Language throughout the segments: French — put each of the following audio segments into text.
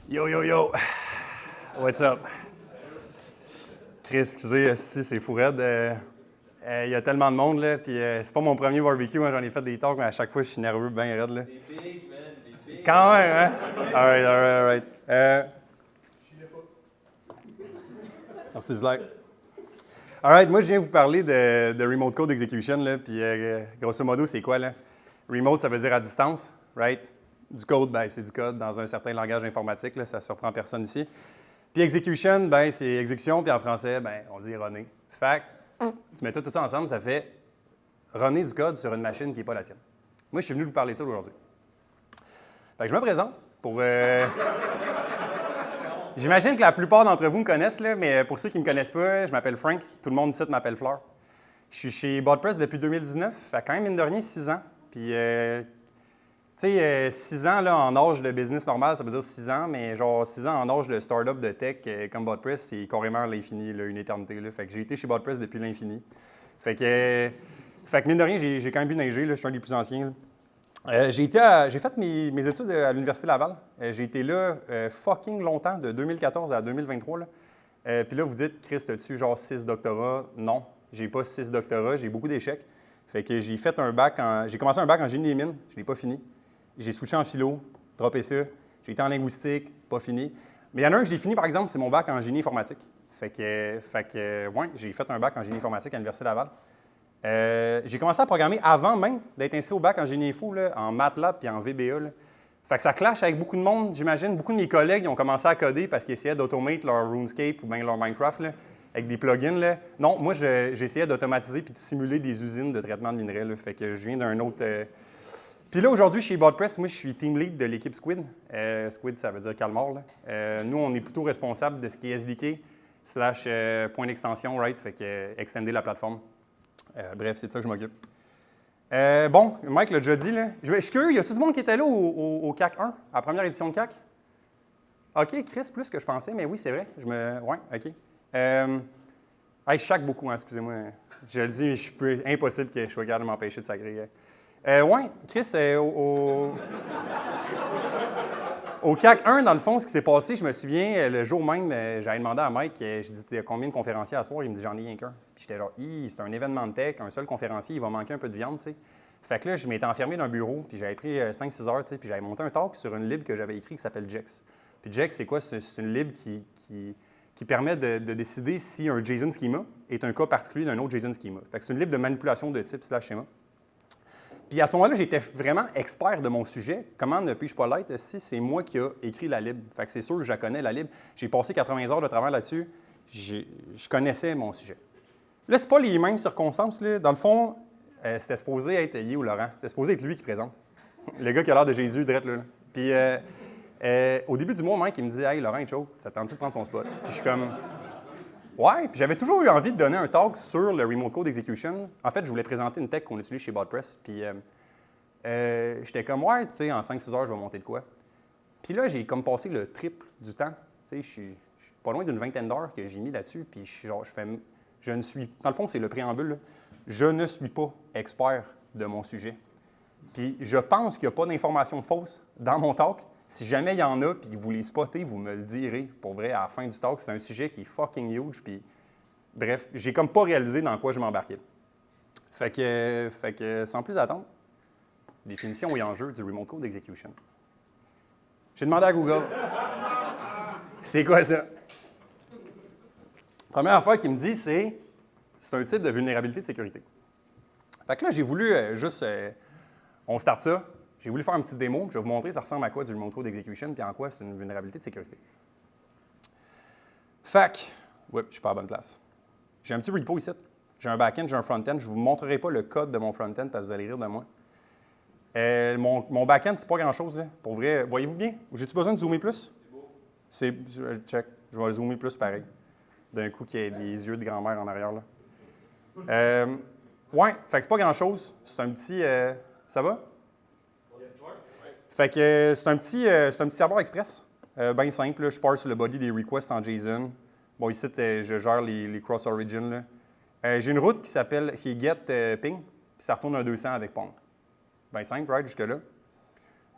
Yo, yo, yo! What's up? Chris, excusez, si c'est fou raide. Il y a tellement de monde, là, puis c'est pas mon premier barbecue, hein, j'en ai fait des talks, mais à chaque fois, je suis nerveux, bien raide, là. Des big, man, des big. Quand même, hein? Alright, alright, alright. Merci, Zlack. Alright, moi, je viens vous parler de Remote Code Execution, là, puis grosso modo, c'est quoi, là? Remote, ça veut dire à distance, right? Du code, ben, c'est du code dans un certain langage informatique, là, ça ne surprend personne ici. Puis execution, ben, c'est exécution, puis en français, ben, on dit runner. Fait que, tu mets tout ça ensemble, ça fait runner du code sur une machine qui n'est pas la tienne. Moi, je suis venu vous parler de ça aujourd'hui. Fait que je me présente pour... J'imagine que la plupart d'entre vous me connaissent, là, mais pour ceux qui ne me connaissent pas, je m'appelle Frank. Tout le monde ici m'appelle Fleur. Je suis chez BotPress depuis 2019, fait quand même, mine de rien, 6 ans. Puis, tu sais, 6 ans là, en âge de business normal, ça veut dire 6 ans, mais genre 6 ans en âge de start-up de tech comme BotPress, c'est carrément l'infini, là, une éternité. Là. Fait que j'ai été chez BotPress depuis l'infini. Fait que mine de rien, j'ai quand même vu neiger, là, je suis un des plus anciens. J'ai fait mes études à l'Université Laval. J'ai été là fucking longtemps, de 2014 à 2023. Là. Puis là, vous dites, Chris, as-tu genre 6 doctorats? Non, j'ai pas 6 doctorats, j'ai beaucoup d'échecs. Fait que j'ai commencé un bac en génie des mines, je l'ai pas fini. J'ai switché en philo, droppé ça. J'ai été en linguistique, pas fini. Mais il y en a un que j'ai fini, par exemple, c'est mon bac en génie informatique. Fait que ouais, j'ai fait un bac en génie informatique à l'Université Laval. J'ai commencé à programmer avant même d'être inscrit au bac en génie info, là, en MATLAB et en VBA. Là. Fait que ça clash avec beaucoup de monde, j'imagine. Beaucoup de mes collègues ils ont commencé à coder parce qu'ils essayaient d'automate leur RuneScape ou bien leur Minecraft là, avec des plugins. Là. Non, moi, j'essayais d'automatiser puis de simuler des usines de traitement de minerais. Là. Fait que je viens d'un autre... Puis là, aujourd'hui, chez BotPress, moi, je suis team lead de l'équipe Squid. Squid, ça veut dire calmar. Là. Nous, on est plutôt responsable de ce qui est SDK / point d'extension, right? Fait que extender la plateforme. Bref, c'est de ça que je m'occupe. Bon, Mike l'a déjà dit, là. Je suis curieux, y a-t-il du monde qui était là au CAC 1, à la première édition de CAC? OK, Chris, plus que je pensais, mais oui, c'est vrai. Ouais, OK. Je chaque beaucoup, hein, excusez-moi. Je le dis, impossible que je sois capable de m'empêcher de sacrer. Oui, Chris, au CAC 1, dans le fond, ce qui s'est passé, je me souviens, le jour même, j'avais demandé à Mike, j'ai dit, t'as combien de conférenciers à soir? Il me dit, j'en ai rien qu'un. Puis j'étais genre, c'est un événement de tech, un seul conférencier, il va manquer un peu de viande, tu sais. Fait que là, je m'étais enfermé dans un bureau, puis j'avais pris 5-6 heures, tu sais, puis j'avais monté un talk sur une lib que j'avais écrit qui s'appelle Jex. Puis Jex, c'est quoi? C'est une lib qui permet de décider si un JSON schema est un cas particulier d'un autre JSON schema. Fait que c'est une lib de manipulation de type / schéma. Puis à ce moment-là, j'étais vraiment expert de mon sujet. Comment ne puis-je pas l'être si c'est moi qui ai écrit la lib? Fait que c'est sûr que je la connais, la lib. J'ai passé 80 heures de travail là-dessus. Je connaissais mon sujet. Là, c'est pas les mêmes circonstances. Là. Dans le fond, c'était supposé être Yé ou Laurent. C'était supposé être lui qui présente. Le gars qui a l'air de Jésus, drette là. Puis au début du mois, Mike, il me dit « Hey, Laurent est chaud. Ça tente-tu de prendre son spot? » Puis je suis comme... Ouais, puis j'avais toujours eu envie de donner un talk sur le Remote Code Execution. En fait, je voulais présenter une tech qu'on utilise chez BotPress. Puis j'étais comme, ouais, tu sais, en 5-6 heures, je vais monter de quoi. Puis là, j'ai comme passé le triple du temps. Tu sais, je suis pas loin d'une vingtaine d'heures que j'ai mis là-dessus. Puis je ne suis, dans le fond, c'est le préambule, là. Je ne suis pas expert de mon sujet. Puis je pense qu'il n'y a pas d'informations fausses dans mon talk. Si jamais il y en a, puis que vous les spottez, vous me le direz. Pour vrai, à la fin du talk, c'est un sujet qui est fucking huge. Puis, bref, j'ai comme pas réalisé dans quoi je m'embarquais. Fait que, sans plus attendre, définition et enjeu du Remote Code Execution. J'ai demandé à Google, c'est quoi ça? Première affaire qu'il me dit, c'est un type de vulnérabilité de sécurité. Fait que là, j'ai voulu on start ça. J'ai voulu faire une petite démo, je vais vous montrer ça ressemble à quoi du Remote Code Execution, puis en quoi c'est une vulnérabilité de sécurité. Fait que, je suis pas à la bonne place. J'ai un petit repo ici. J'ai un back-end, j'ai un front-end. Je ne vous montrerai pas le code de mon front-end parce que vous allez rire de moi. Mon back-end, c'est pas grand-chose. Là. Pour vrai, voyez-vous bien? J'ai-tu besoin de zoomer plus? C'est beau. Check. Je vais le zoomer plus pareil. D'un coup, qu'il y ait des yeux de grand-mère en arrière. Là. Ouais, fait que c'est pas grand-chose. C'est un petit... ça va? Fait que c'est un petit serveur express, bien simple. Là. Je parse le body des requests en JSON. Bon, ici, je gère les cross-origin. J'ai une route qui s'appelle get ping, puis ça retourne un 200 avec pong. Bien simple, right, jusque-là.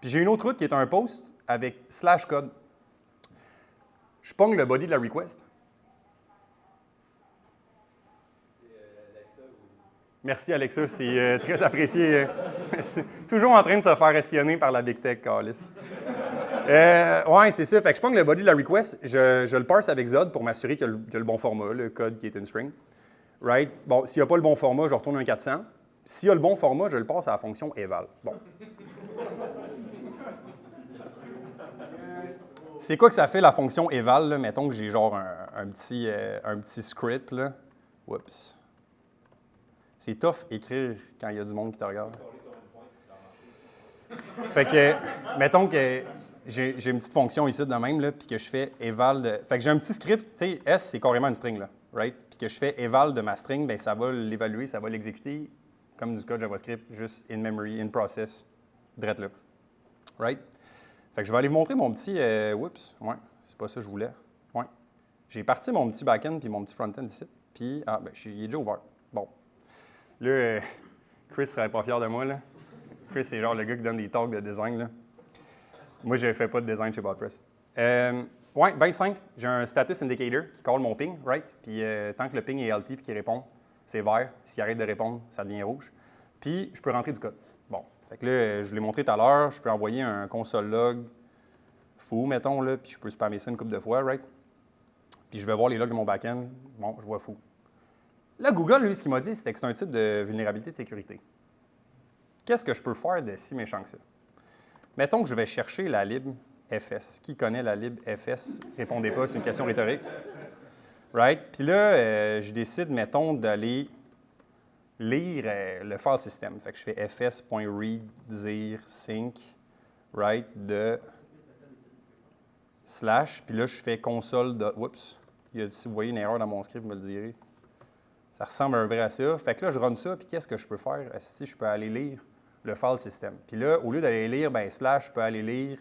Puis j'ai une autre route qui est un post avec /code. Je pogne le body de la request. Merci, Alexa. C'est très apprécié. C'est toujours en train de se faire espionner par la Big Tech, Carlis. Ouais, c'est ça. Fait que je pogne le body de la request. Je le parse avec Zod pour m'assurer qu'il y a le bon format, le code qui est une string. Right? Bon, s'il n'y a pas le bon format, je retourne un 400. S'il y a le bon format, je le passe à la fonction eval. Bon. C'est quoi que ça fait, la fonction eval? Là? Mettons que j'ai genre un petit script. Là. Oups. C'est tough écrire quand il y a du monde qui te regarde. Fait que, mettons que j'ai une petite fonction ici de même, là, puis que je fais eval de... Fait que j'ai un petit script, tu sais, S, c'est carrément une string, là, right? Puis que je fais eval de ma string, bien, ça va l'évaluer, ça va l'exécuter comme du code JavaScript, juste in memory, in process, direct là. Right? Fait que je vais aller vous montrer mon petit... oups, ouais, c'est pas ça que je voulais. Ouais. J'ai parti mon petit back-end puis mon petit front-end ici, puis, il est déjà ouvert. Bon. Là, Chris serait pas fier de moi, là. Chris, c'est genre le gars qui donne des talks de design, là. Moi, je ne fais pas de design chez BotPress. Oui, bien simple. J'ai un status indicator qui call mon ping, right? Puis tant que le ping est healthy et qu'il répond, c'est vert. S'il arrête de répondre, ça devient rouge. Puis, je peux rentrer du code. Bon. Fait que là, je vous l'ai montré tout à l'heure. Je peux envoyer un console log fou, mettons, là, puis je peux spammer ça une couple de fois, right? Puis, je vais voir les logs de mon back-end. Bon, je vois fou. Là, Google, lui, ce qu'il m'a dit, c'était que c'est un type de vulnérabilité de sécurité. Qu'est-ce que je peux faire de si méchant que ça? Mettons que je vais chercher la lib FS. Qui connaît la lib FS? Répondez pas, c'est une question rhétorique. Right? Puis là, je décide, mettons, d'aller lire le file system. Fait que je fais fs.read dir sync, right, de slash. Puis là, je fais console de... Oups! Si vous voyez une erreur dans mon script, vous me le direz. Ça ressemble un peu à ça. Fait que là, je run ça, puis qu'est-ce que je peux faire? Si je peux aller lire le file system. Puis là, au lieu d'aller lire, ben slash, je peux aller lire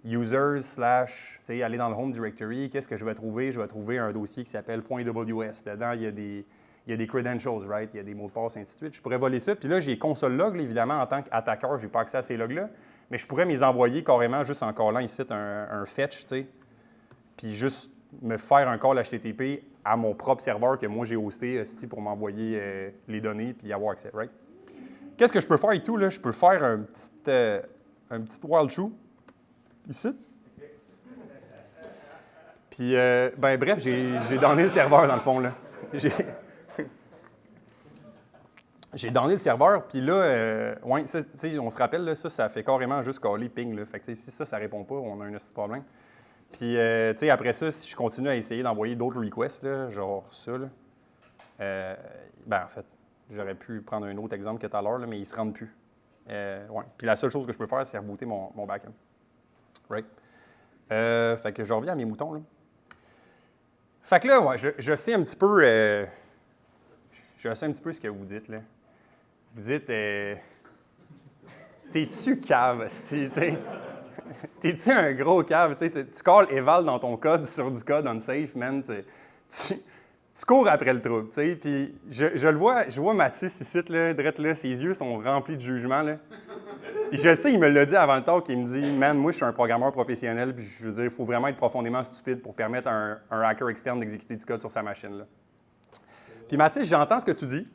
users slash, tu sais, aller dans le home directory. Qu'est-ce que je vais trouver? Je vais trouver un dossier qui s'appelle .ws. Dedans, il y a des credentials, right? Il y a des mots de passe, ainsi de suite. Je pourrais voler ça. Puis là, j'ai console log, là, évidemment, en tant qu'attaqueur, je n'ai pas accès à ces logs-là. Mais je pourrais me les envoyer carrément juste en callant ici un fetch, tu sais. Puis juste me faire un call HTTP à mon propre serveur que moi j'ai hosté pour m'envoyer les données puis y avoir accès, right? Qu'est-ce que je peux faire et tout, là? Je peux faire un petit while true, ici. Puis, bref, j'ai donné le serveur, dans le fond, là. J'ai donné le serveur, puis là, ouais, ça, on se rappelle, là, ça fait carrément juste caller ping, là. Fait que, si ça répond pas, on a un petit problème. Puis, tu sais, après ça, si je continue à essayer d'envoyer d'autres requests, là, genre ça, là, en fait, j'aurais pu prendre un autre exemple que tout à l'heure, mais il ne se rend plus. Ouais. Puis la seule chose que je peux faire, c'est rebooter mon back-end. Right? Fait que je reviens à mes moutons, là. Fait que là, ouais, je sais un petit peu... je sais un petit peu ce que vous dites, là. Vous dites... T'es-tu cave, tu sais? T'es-tu un gros cave? Tu calls eval dans ton code sur du code unsafe, man. Tu cours après le trouble, tu sais. Puis je le vois, je vois Mathis ici, là, drette là, ses yeux sont remplis de jugement, là. Puis je sais, il me l'a dit avant le talk, il me dit, man, moi, je suis un programmeur professionnel, puis je veux dire, il faut vraiment être profondément stupide pour permettre à un hacker externe d'exécuter du code sur sa machine, là. Puis Mathis, j'entends ce que tu dis.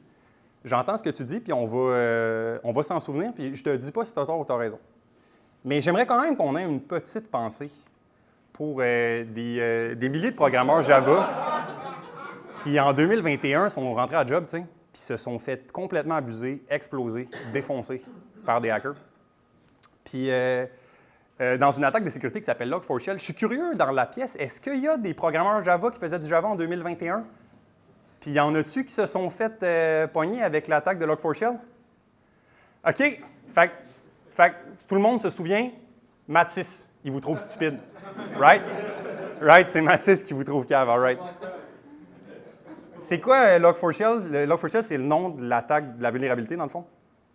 J'entends ce que tu dis, puis on va s'en souvenir, puis je te dis pas si tu as tort ou tu as raison. Mais j'aimerais quand même qu'on ait une petite pensée pour des milliers de programmeurs Java qui, en 2021, sont rentrés à job, tu sais, puis se sont fait complètement abuser, exploser, défoncer par des hackers. Puis, dans une attaque de sécurité qui s'appelle Log4Shell, je suis curieux, dans la pièce, est-ce qu'il y a des programmeurs Java qui faisaient du Java en 2021? Puis, y en a-tu qui se sont fait pogner avec l'attaque de Log4Shell? OK. Fait que tout le monde se souvient, Mathis, il vous trouve stupide. Right? Right, c'est Mathis qui vous trouve cave, all right. C'est quoi Log4Shell? Le Log4Shell, c'est le nom de l'attaque, de la vulnérabilité, dans le fond.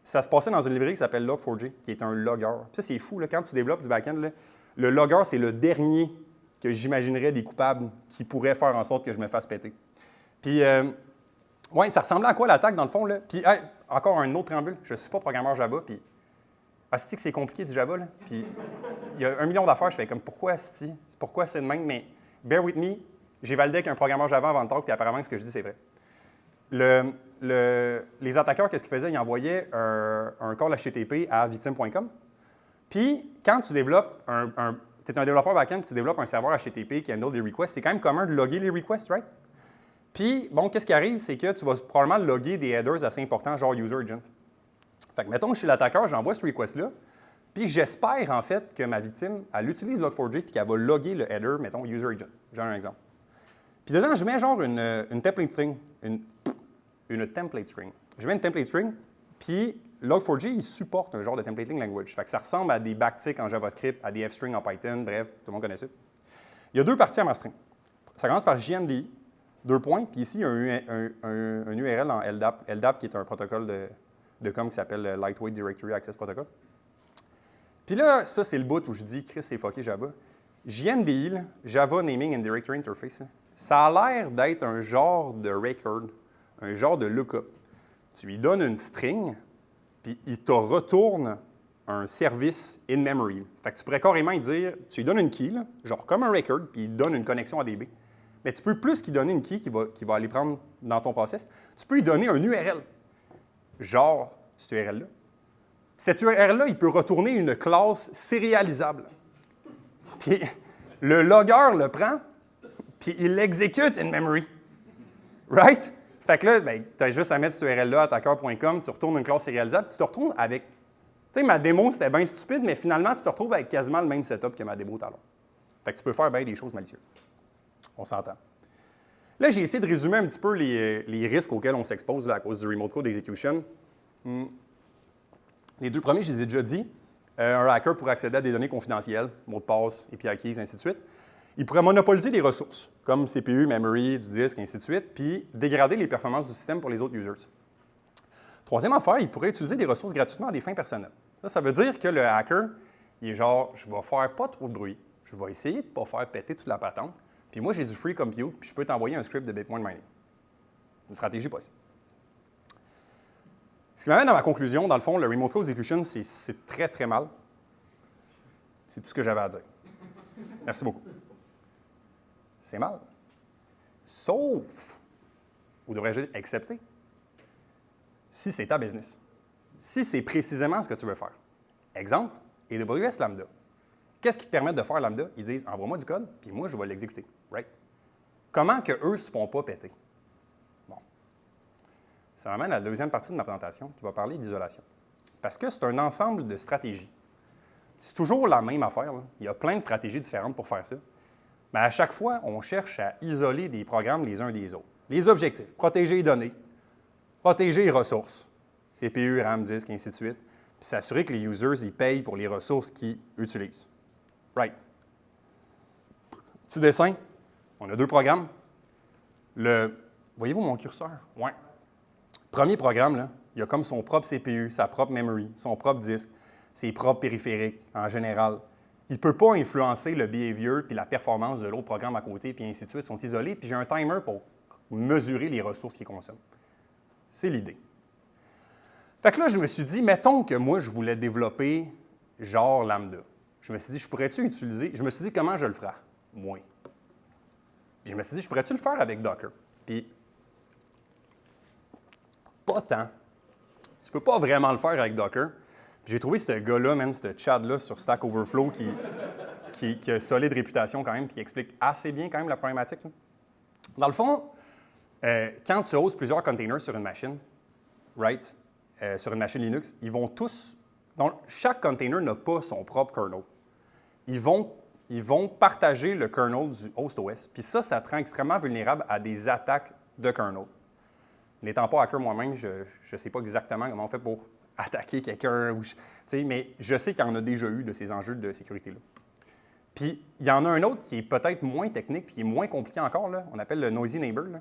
Ça se passait dans une librairie qui s'appelle Log4j, qui est un logger. Puis ça, c'est fou, là, quand tu développes du back-end, là, le logger, c'est le dernier que j'imaginerais des coupables qui pourraient faire en sorte que je me fasse péter. Puis, ouais, ça ressemblait à quoi l'attaque, dans le fond, là? Puis, encore un autre préambule, je ne suis pas programmeur Java, puis asti que c'est compliqué du Java, là. Puis, il y a 1 million d'affaires, je fais comme, pourquoi asti? Pourquoi c'est de même? Mais bear with me, j'ai validé avec un programmeur Java avant le talk, puis apparemment, ce que je dis, c'est vrai. Les attaqueurs, qu'est-ce qu'ils faisaient? Ils envoyaient un call HTTP à victime.com. Puis, quand tu développes tu es un développeur back-end, puis tu développes un serveur HTTP qui handle des requests, c'est quand même commun de loguer les requests, right? Puis, bon, qu'est-ce qui arrive, c'est que tu vas probablement loguer des headers assez importants, genre user agent. Fait que, mettons que je suis l'attaqueur, j'envoie ce request-là, puis j'espère, en fait, que ma victime, elle utilise Log4j puis qu'elle va loguer le header, mettons, user agent. J'ai un exemple. Puis dedans, je mets genre une template string. Une template string. Je mets une template string, puis Log4j, il supporte un genre de templating language. Fait que ça ressemble à des backticks en JavaScript, à des fstrings en Python, bref, tout le monde connaît ça. Il y a deux parties à ma string. Ça commence par JNDI, 2 points, puis ici, il y a un URL en LDAP. LDAP, qui est un protocole de com qui s'appelle Lightweight Directory Access Protocol. Puis là, ça, c'est le bout où je dis, Chris, c'est fucké Java. JNDI, là, Java Naming and Directory Interface, là, ça a l'air d'être un genre de record, un genre de lookup. Tu lui donnes une string, puis il te retourne un service in memory. Fait que tu pourrais carrément lui dire, tu lui donnes une key, là, genre comme un record, puis il te donne une connexion à DB. Mais tu peux plus qu'il donner une key qui va aller prendre dans ton process, tu peux lui donner un URL, genre cette URL-là. Cette URL-là, il peut retourner une classe sérialisable. Puis le logger le prend, puis il l'exécute in memory. Right? Fait que là, ben, tu as juste à mettre cette URL-là, attaqueur.com, tu retournes une classe sérialisable, puis tu te retrouves avec. Tu sais, ma démo, c'était bien stupide, mais finalement, tu te retrouves avec quasiment le même setup que ma démo tout à l'heure. Fait que tu peux faire bien des choses malicieuses. On s'entend. Là, j'ai essayé de résumer un petit peu les risques auxquels on s'expose là, à cause du remote code execution. Les deux premiers, je les ai déjà dit. Un hacker pourrait accéder à des données confidentielles, mots de passe, API keys, ainsi de suite. Il pourrait monopoliser les ressources, comme CPU, memory, du disque, ainsi de suite, puis dégrader les performances du système pour les autres users. Troisième affaire, il pourrait utiliser des ressources gratuitement à des fins personnelles. Ça veut dire que le hacker, il est genre, je vais faire pas trop de bruit, je vais essayer de ne pas faire péter toute la patente, puis moi, j'ai du free compute, puis je peux t'envoyer un script de Bitcoin mining. Une stratégie possible. Ce qui m'amène à ma conclusion, dans le fond, le remote code execution, c'est très, très mal. C'est tout ce que j'avais à dire. Merci beaucoup. C'est mal. Sauf, ou devrais-je dire, excepté, si c'est ta business. Si c'est précisément ce que tu veux faire. Exemple, AWS Lambda. Qu'est-ce qui te permet de faire Lambda? Ils disent, envoie-moi du code, puis moi, je vais l'exécuter. Right? Comment qu'eux ne se font pas péter? Bon. Ça m'amène à la deuxième partie de ma présentation, qui va parler d'isolation. Parce que c'est un ensemble de stratégies. C'est toujours la même affaire, là. Il y a plein de stratégies différentes pour faire ça. Mais à chaque fois, on cherche à isoler des programmes les uns des autres. Les objectifs, protéger les données, protéger les ressources, CPU, RAM, disque, ainsi de suite, puis s'assurer que les users ils payent pour les ressources qu'ils utilisent. Right. Petit dessin, on a deux programmes. Voyez-vous mon curseur? Oui. Premier programme, là, il a comme son propre CPU, sa propre memory, son propre disque, ses propres périphériques en général. Il ne peut pas influencer le behavior puis la performance de l'autre programme à côté, puis ainsi de suite. Ils sont isolés, puis j'ai un timer pour mesurer les ressources qu'ils consomment. C'est l'idée. Fait que là, je me suis dit, mettons que moi, je voulais développer genre Lambda. Je me suis dit, je pourrais-tu utiliser... Je me suis dit, comment je le ferais? Moi. Puis je me suis dit, je pourrais-tu le faire avec Docker? Puis, pas tant. Tu ne peux pas vraiment le faire avec Docker. Puis j'ai trouvé ce gars-là, même ce Chad-là sur Stack Overflow qui a solide réputation quand même, puis qui explique assez bien quand même la problématique. Là. Dans le fond, quand tu hostes plusieurs containers sur une machine, right, sur une machine Linux, ils vont tous... Donc, chaque container n'a pas son propre kernel. Ils vont partager le kernel du host OS. Puis ça te rend extrêmement vulnérable à des attaques de kernel. N'étant pas hacker moi-même, je ne sais pas exactement comment on fait pour attaquer quelqu'un, mais je sais qu'il y en a déjà eu de ces enjeux de sécurité-là. Puis, il y en a un autre qui est peut-être moins technique puis qui est moins compliqué encore, là. On appelle le noisy neighbor. Là.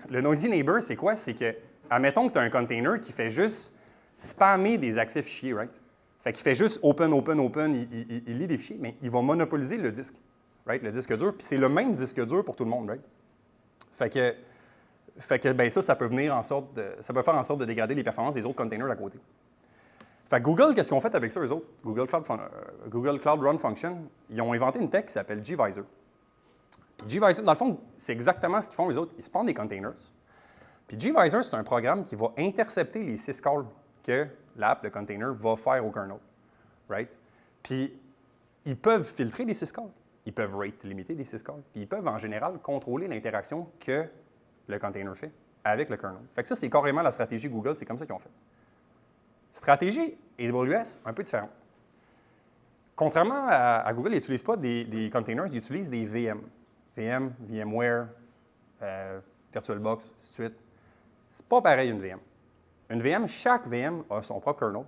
Le noisy neighbor, c'est quoi? C'est que, admettons que tu as un container qui fait juste spammer des accès fichiers, right? Fait qu'il fait juste open, il lit des fichiers, mais il va monopoliser le disque, right? Le disque dur, puis c'est le même disque dur pour tout le monde, right? Fait que ben ça peut venir ça peut faire en sorte de dégrader les performances des autres containers à côté. Fait que Google, qu'est-ce qu'ils ont fait avec ça, eux autres? Google Cloud Run Function, ils ont inventé une tech qui s'appelle gvisor. Puis gvisor, dans le fond, c'est exactement ce qu'ils font, les autres. Ils spawnent des containers. Puis gvisor, c'est un programme qui va intercepter les syscalls que l'app, le container, va faire au kernel. Right? Puis, ils peuvent filtrer des syscalls. Ils peuvent rate limiter des syscalls. Puis, ils peuvent, en général, contrôler l'interaction que le container fait avec le kernel. Fait que ça, c'est carrément la stratégie Google. C'est comme ça qu'ils ont fait. Stratégie AWS, un peu différente. Contrairement à Google, ils n'utilisent pas des containers, ils utilisent des VM. VM, VMware, VirtualBox, ainsi de suite. C'est pas pareil une VM. Une VM, chaque VM a son propre kernel,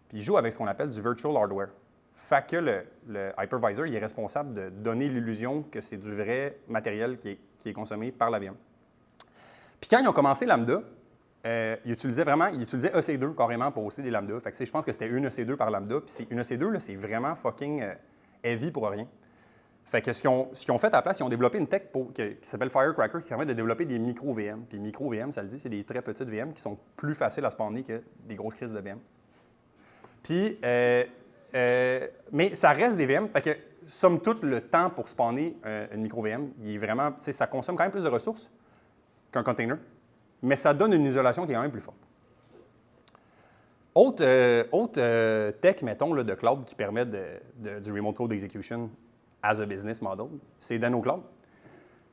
puis il joue avec ce qu'on appelle du virtual hardware. Fait que le hypervisor, il est responsable de donner l'illusion que c'est du vrai matériel qui est consommé par la VM. Puis quand ils ont commencé Lambda, ils utilisaient EC2 carrément pour hoster des Lambda. Fait que je pense que c'était une EC2 par Lambda. Puis une EC2, là, c'est vraiment fucking heavy pour rien. Fait que ce qu'ils ont fait à la place, ils ont développé une tech qui s'appelle Firecracker qui permet de développer des micro-VM. Puis micro-VM, ça le dit, c'est des très petites VM qui sont plus faciles à spawner que des grosses crises de VM. Puis, mais ça reste des VM. Fait que, somme toute, le temps pour spawner une micro-VM, il est vraiment, ça consomme quand même plus de ressources qu'un container, mais ça donne une isolation qui est quand même plus forte. Autre tech, mettons, là, de cloud qui permet du remote code execution as a business model, c'est DanoCloud.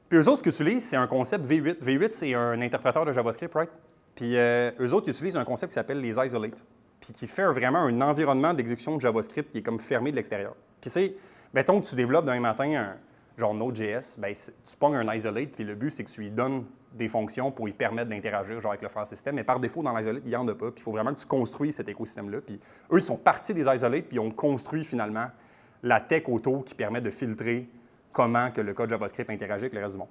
Puis eux autres, ce qu'ils utilisent, c'est un concept V8. V8, c'est un interpréteur de JavaScript, right? Puis eux autres, ils utilisent un concept qui s'appelle les isolate, puis qui fait vraiment un environnement d'exécution de JavaScript qui est comme fermé de l'extérieur. Puis c'est, mettons que tu développes demain matin un genre Node.js, bien, tu pognes un isolate, puis le but, c'est que tu lui donnes des fonctions pour lui permettre d'interagir genre avec le file system, mais par défaut, dans l'isolate, il n'y en a pas, puis il faut vraiment que tu construis cet écosystème-là. Puis eux, ils sont partis des isolates, puis ils ont construit finalement la tech autour qui permet de filtrer comment que le code JavaScript interagit avec le reste du monde.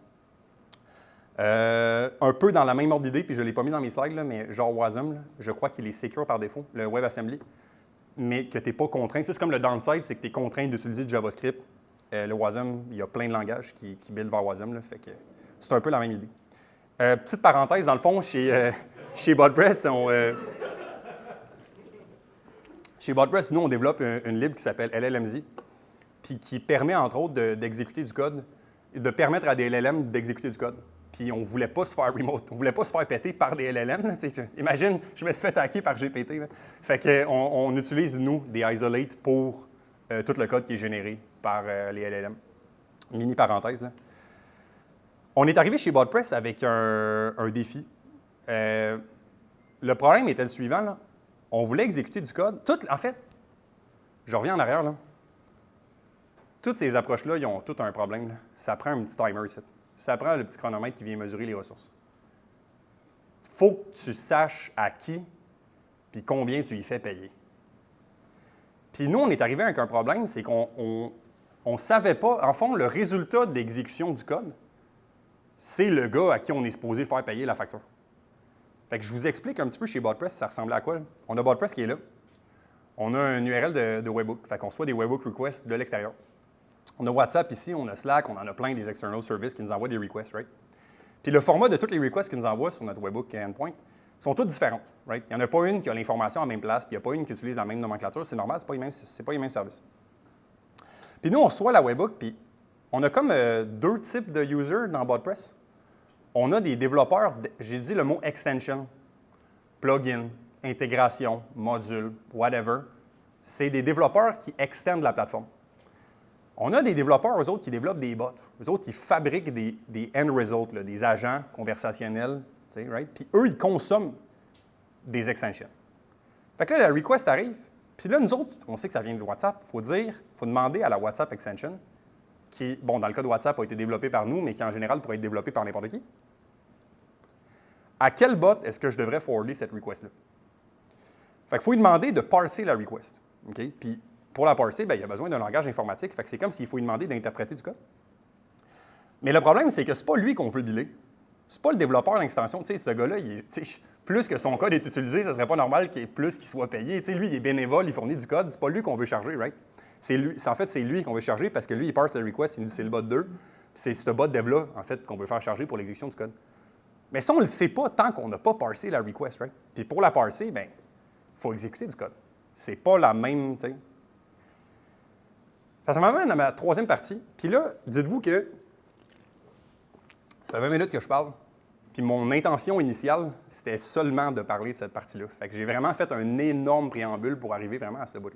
Un peu dans la même ordre d'idée, puis je ne l'ai pas mis dans mes slides, là, mais genre Wasm, là, je crois qu'il est secure par défaut, le WebAssembly, mais que tu n'es pas contraint. C'est comme le downside, c'est que tu es contraint d'utiliser du JavaScript. Le Wasm, il y a plein de langages qui build vers Wasm, là, fait que c'est un peu la même idée. Petite parenthèse, dans le fond, chez BotPress, chez BotPress, nous, on développe une lib qui s'appelle LLMZ, puis qui permet, entre autres, d'exécuter du code, de permettre à des LLM d'exécuter du code. Puis on ne voulait pas se faire remote, on ne voulait pas se faire péter par des LLM. Là, imagine, je me suis fait hacker par GPT. Là. Fait qu'on utilise, nous, des isolates pour tout le code qui est généré par les LLM. Mini parenthèse, là. On est arrivé chez BotPress avec un défi. Le problème était le suivant, là. On voulait exécuter du code. En fait, je reviens en arrière, là. Toutes ces approches-là, ils ont tout un problème. Là. Ça prend un petit timer, ça. Ça prend le petit chronomètre qui vient mesurer les ressources. Il faut que tu saches à qui puis combien tu y fais payer. Puis nous, on est arrivé avec un problème, c'est qu'on ne savait pas, en fond, le résultat d'exécution du code, c'est le gars à qui on est supposé faire payer la facture. Fait que je vous explique un petit peu chez BotPress, ça ressemblait à quoi. Là. On a BotPress qui est là. On a un URL de webhook. Fait qu'on reçoit des webhook requests de l'extérieur. On a WhatsApp ici, on a Slack, on en a plein des external services qui nous envoient des requests, right? Puis le format de toutes les requests qu'ils nous envoient sur notre webhook endpoint sont toutes différentes, right? Il n'y en a pas une qui a l'information en même place, puis il n'y a pas une qui utilise la même nomenclature. C'est normal, ce n'est pas les mêmes services. Puis nous, on reçoit la webhook, puis on a comme deux types de users dans BotPress. On a des développeurs, j'ai dit le mot extension, plugin, intégration, module, whatever. C'est des développeurs qui extendent la plateforme. On a des développeurs, eux autres, qui développent des bots. Eux autres, ils fabriquent des end results, là, des agents conversationnels, tu sais, right? Puis eux, ils consomment des extensions. Fait que là, la request arrive, puis là, nous autres, on sait que ça vient de WhatsApp. Il faut demander à la WhatsApp extension, qui, bon, dans le cas de WhatsApp, a été développé par nous, mais qui, en général, pourrait être développé par n'importe qui. À quel bot est-ce que je devrais forwarder cette request-là? Fait qu'il faut lui demander de parser la request. OK? Puis, pour la parser, bien, il y a besoin d'un langage informatique. Fait que c'est comme s'il faut lui demander d'interpréter du code. Mais le problème, c'est que ce n'est pas lui qu'on veut biller. Ce n'est pas le développeur l'extension. Tu sais, ce gars-là, plus que son code est utilisé, ce ne serait pas normal qu'il y ait plus qu'il soit payé. Tu sais, lui, il est bénévole, il fournit du code. Ce n'est pas lui qu'on veut charger, right? En fait, c'est lui qu'on veut charger parce que lui, il parse le request, c'est le bot 2. C'est ce bot dev-là, en fait, qu'on veut faire charger pour l'exécution du code. Mais ça, on ne le sait pas tant qu'on n'a pas parsé la request, right? Puis pour la parser, bien, il faut exécuter du code. C'est pas la même, tu sais. Ça m'amène à ma troisième partie. Puis là, dites-vous que Ça fait 20 minutes que je parle. Puis mon intention initiale, c'était seulement de parler de cette partie-là. Fait que j'ai vraiment fait un énorme préambule pour arriver vraiment à ce bout-là.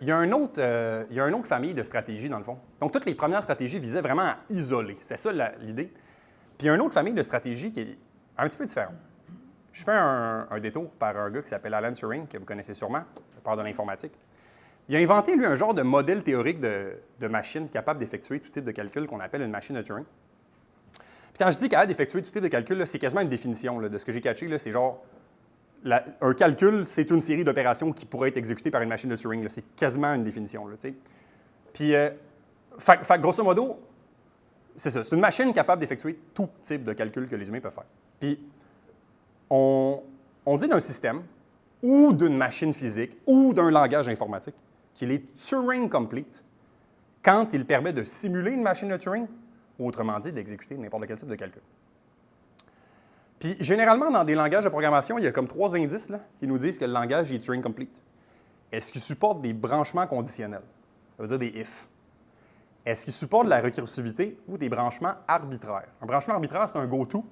Il y a une autre famille de stratégies, dans le fond. Donc, toutes les premières stratégies visaient vraiment à isoler. C'est ça l'idée. Puis, il y a une autre famille de stratégies qui est un petit peu différente. Je fais un détour par un gars qui s'appelle Alan Turing, que vous connaissez sûrement, le père de l'informatique. Il a inventé, lui, un genre de modèle théorique de machine capable d'effectuer tout type de calcul qu'on appelle une machine de Turing. Puis, quand je dis capable d'effectuer tout type de calcul, c'est quasiment une définition. De ce que j'ai catché, c'est genre un calcul, c'est une série d'opérations qui pourrait être exécutée par une machine de Turing. C'est quasiment une définition. Puis, grosso modo, c'est ça. C'est une machine capable d'effectuer tout type de calcul que les humains peuvent faire. Puis, on dit d'un système ou d'une machine physique ou d'un langage informatique qu'il est Turing complete quand il permet de simuler une machine de Turing, ou autrement dit, d'exécuter n'importe quel type de calcul. Puis, généralement, dans des langages de programmation, il y a comme 3 indices là, qui nous disent que le langage est Turing complete. Est-ce qu'il supporte des branchements conditionnels? Ça veut dire des if. Est-ce qu'il supporte de la récursivité ou des branchements arbitraires? Un branchement arbitraire, c'est un goto.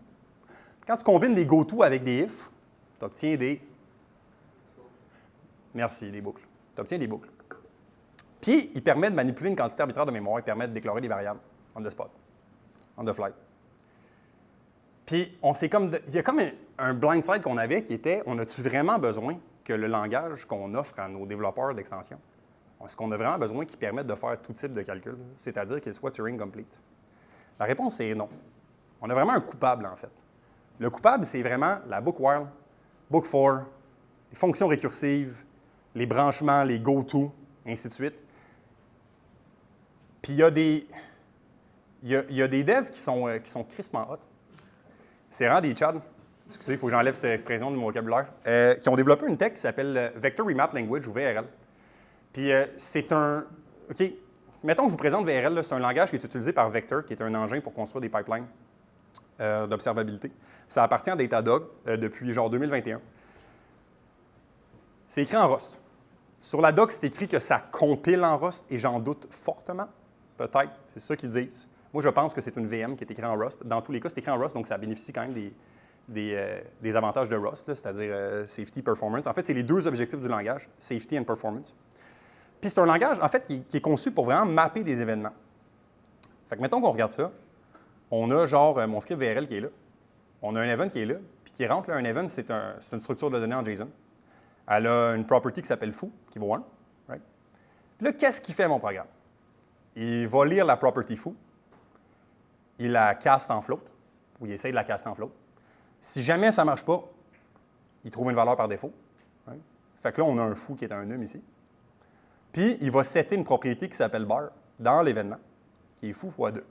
Quand tu combines des goto avec des if, tu obtiens des... Merci, des boucles. Tu obtiens des boucles. Puis, il permet de manipuler une quantité arbitraire de mémoire. Il permet de déclarer des variables on the spot, on the fly. Puis, il y a comme un blindside qu'on avait qui était, on a-tu vraiment besoin que le langage qu'on offre à nos développeurs d'extension, est-ce qu'on a vraiment besoin qu'il permette de faire tout type de calcul, c'est-à-dire qu'il soit Turing complete? La réponse est non. On a vraiment un coupable, en fait. Le coupable, c'est vraiment la book while, book for, les fonctions récursives, les branchements, les go-to, ainsi de suite. Puis, il y a des devs qui sont crispement hot. C'est vraiment des chads. Excusez, il faut que j'enlève cette expression de mon vocabulaire. Qui ont développé une tech qui s'appelle Vector Remap Language, ou VRL. Puis c'est un... OK, mettons que je vous présente VRL, là, c'est un langage qui est utilisé par Vector, qui est un engin pour construire des pipelines d'observabilité. Ça appartient à Datadog depuis genre 2021. C'est écrit en Rust. Sur la doc, c'est écrit que ça compile en Rust, et j'en doute fortement. Peut-être, c'est ça qu'ils disent. Moi, je pense que c'est une VM qui est écrite en Rust. Dans tous les cas, c'est écrit en Rust, donc ça bénéficie quand même des avantages de Rust, c'est-à-dire safety, performance. En fait, c'est les deux objectifs du langage, safety and performance. Puis c'est un langage, en fait, qui est conçu pour vraiment mapper des événements. Fait que mettons qu'on regarde ça. On a genre mon script VRL qui est là. On a un event qui est là, puis qui rentre là. Un event, c'est une structure de données en JSON. Elle a une property qui s'appelle foo, qui vaut 1. Right? Puis là, qu'est-ce qu'il fait, mon programme? Il va lire la property foo. Il la caste en float, ou il essaie de la caster en float. Si jamais ça ne marche pas, il trouve une valeur par défaut. Right? Fait que là, on a un foo qui est un num ici. Puis, il va setter une propriété qui s'appelle bar dans l'événement, qui est foo x 2.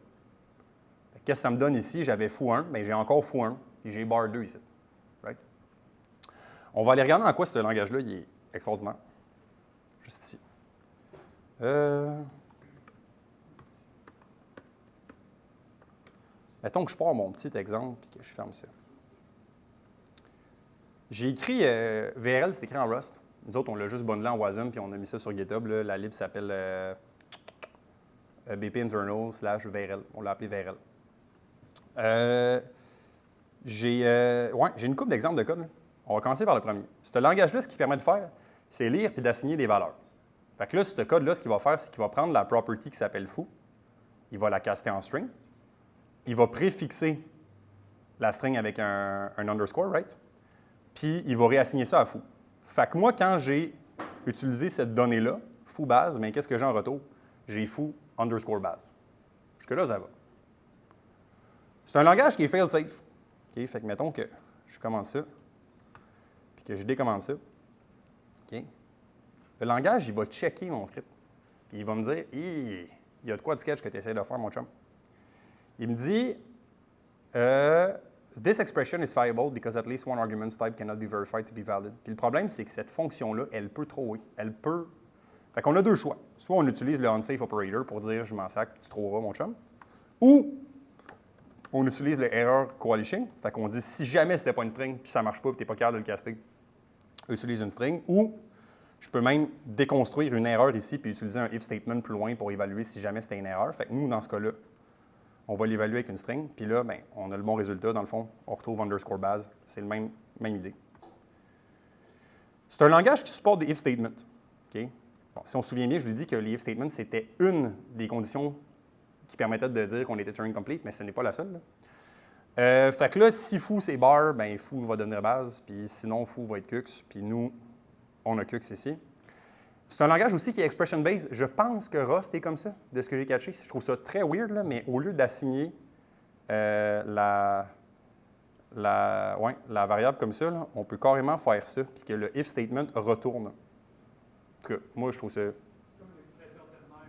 Qu'est-ce que ça me donne ici? J'avais foo 1, mais j'ai encore foo 1, et j'ai bar 2 ici. Right? On va aller regarder en quoi ce langage-là il est extraordinaire. Juste ici. Mettons que je pars mon petit exemple et que je ferme ça. J'ai écrit VRL, c'est écrit en Rust. Nous autres, on l'a juste bundlé en Wasm puis on a mis ça sur GitHub. Là. La lib s'appelle BP internal / VRL. On l'a appelé VRL. J'ai une couple d'exemples de code. Là. On va commencer par le premier. Ce langage-là, ce qu'il permet de faire, c'est lire puis d'assigner des valeurs. Fait que là, ce code-là, ce qu'il va faire, c'est qu'il va prendre la property qui s'appelle foo. Il va la caster en string. Il va préfixer la string avec un underscore, right? Puis, il va réassigner ça à foo. Fait que moi, quand j'ai utilisé cette donnée-là, foo base, mais qu'est-ce que j'ai en retour? J'ai foo underscore base. Jusque-là, ça va. C'est un langage qui est fail-safe. Okay? Fait que mettons que je commande ça, puis que je décommande ça. Okay? Le langage, il va checker mon script. Puis il va me dire, il y a de quoi de sketch que tu essaies de faire, mon chum? Il me dit, this expression is fiable because at least one argument type cannot be verified to be valid. Puis le problème, c'est que cette fonction-là, elle peut thrower. Elle peut. Fait qu'on a deux choix. Soit on utilise le unsafe operator pour dire je m'en sac, tu trouveras, mon chum. Ou on utilise le error coalition. Fait qu'on dit si jamais c'était pas une string puis ça marche pas et tu n'es pas capable de le caster, utilise une string. Ou je peux même déconstruire une erreur ici puis utiliser un if statement plus loin pour évaluer si jamais c'était une erreur. Fait que nous, dans ce cas-là, On va l'évaluer avec une string, puis là, ben, on a le bon résultat. Dans le fond, on retrouve underscore base. C'est la même idée. C'est un langage qui supporte des if statements. Okay? Bon, si on se souvient bien, je vous ai dit que les if statements, c'était une des conditions qui permettait de dire qu'on était Turing complete, mais ce n'est pas la seule. Fait que là, si foo c'est bar, ben foo va devenir base, puis sinon foo va être cux, puis nous, on a cux ici. C'est un langage aussi qui est expression-based. Je pense que Rust est comme ça, de ce que j'ai catché. Je trouve ça très weird, là, mais au lieu d'assigner la variable comme ça, là, on peut carrément faire ça, puis que le if statement retourne. En tout cas, moi, je trouve ça... Comme une expression ternaire.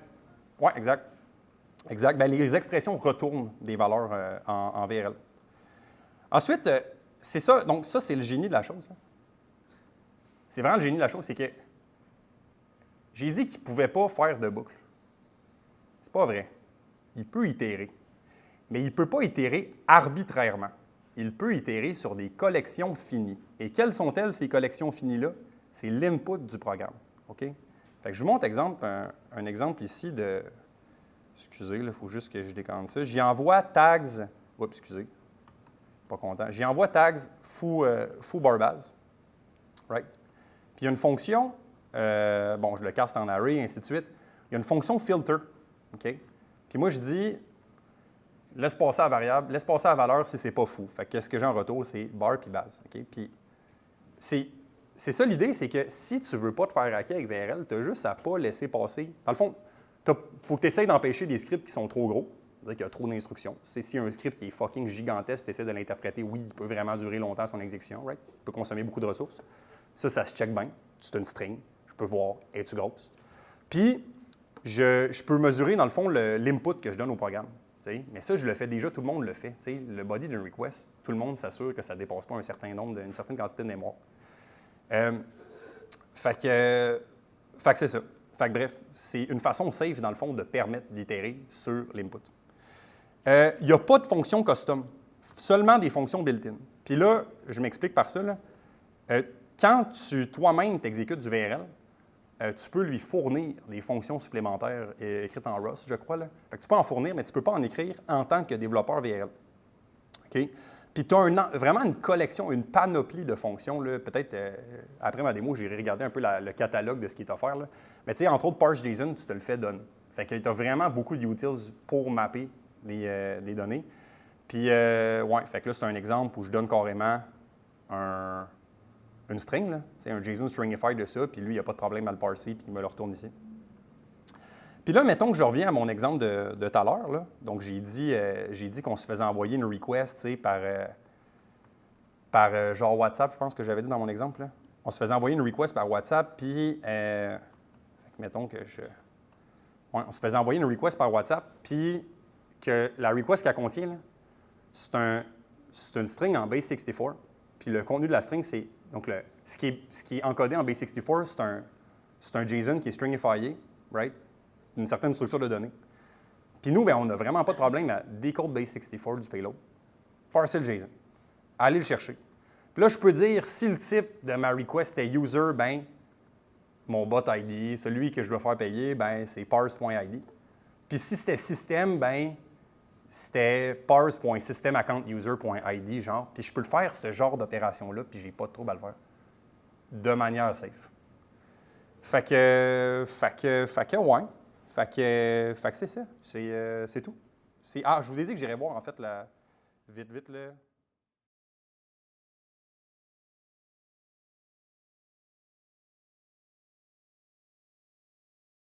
Oui, exact. Exact. Bien, les expressions retournent des valeurs en VRL. Ensuite, c'est ça. Donc, ça, c'est le génie de la chose. Hein. C'est vraiment le génie de la chose, c'est que j'ai dit qu'il ne pouvait pas faire de boucle. C'est pas vrai. Il peut itérer. Mais il ne peut pas itérer arbitrairement. Il peut itérer sur des collections finies. Et quelles sont-elles, ces collections finies-là? C'est l'input du programme. OK? Fait que je vous montre un exemple ici de... Excusez, il faut juste que je décante ça. J'y envoie tags... Oups, excusez. Pas content. J'y envoie tags foo barbase. Right? Puis il y a une fonction... bon, je le caste en array, et ainsi de suite. Il y a une fonction filter. OK? Puis moi, je dis... Laisse passer la variable, laisse passer la valeur si c'est pas fou. Fait que ce que j'ai en retour, c'est bar puis base. Okay? Puis c'est ça l'idée, c'est que si tu ne veux pas te faire hacker avec VRL, tu as juste à ne pas laisser passer. Dans le fond, il faut que tu essaies d'empêcher des scripts qui sont trop gros, c'est-à-dire qu'il y a trop d'instructions. C'est si un script qui est fucking gigantesque, tu essaies de l'interpréter, oui, il peut vraiment durer longtemps son exécution, right? Il peut consommer beaucoup de ressources. Ça se check bien. C'est une string. Je peux voir, es-tu grosse? Puis, je peux mesurer, dans le fond, l'input que je donne au programme. Mais ça, je le fais déjà, tout le monde le fait. T'sais, le body d'un request, tout le monde s'assure que ça ne dépasse pas un certain nombre, une certaine quantité de mémoire. Fait que c'est ça. Fait que bref, c'est une façon safe, dans le fond, de permettre d'itérer sur l'input. Il n'y a pas de fonction custom, seulement des fonctions built-in. Puis là, je m'explique par ça. Là. Quand toi-même t'exécutes du VRL, tu peux lui fournir des fonctions supplémentaires écrites en Rust, je crois. Là. Fait que tu peux en fournir, mais tu ne peux pas en écrire en tant que développeur VRL. OK? Puis tu as vraiment une collection, une panoplie de fonctions. Peut-être, après ma démo, j'irai regarder un peu le catalogue de ce qui est offert. Là. Mais tu sais, entre autres, parse.json, tu te le fais donner. Fait que tu as vraiment beaucoup d'utils pour mapper des données. Puis, ouais, fait que là, c'est un exemple où je donne carrément une string, là, un JSON stringify de ça, puis lui, il n'y a pas de problème à le parser, puis il me le retourne ici. Puis là, mettons que je reviens à mon exemple de tout à l'heure. Là. Donc, j'ai dit qu'on se faisait envoyer une request par genre WhatsApp, je pense que j'avais dit dans mon exemple. Là. On se faisait envoyer une request par WhatsApp, puis mettons que ouais, on se faisait envoyer une request par WhatsApp, puis que la request qu'elle contient, là, c'est une string en base64, puis le contenu de la string, c'est... Donc, ce qui est encodé en base64, c'est un JSON qui est stringifié, right? Une certaine structure de données. Puis nous, bien, on n'a vraiment pas de problème à décode base64 du payload, parser le JSON, aller le chercher. Puis là, je peux dire, si le type de ma request est user, bien, mon bot ID, celui que je dois faire payer, bien, c'est parse.id. Puis si c'était système, bien, c'était parse.systemaccountUser.id, genre. Puis je peux le faire, ce genre d'opération-là, puis j'ai pas de trouble à le faire. De manière safe. Fait que ouais. Fait que c'est ça. C'est tout. Je vous ai dit que j'irais voir, en fait, vite, là.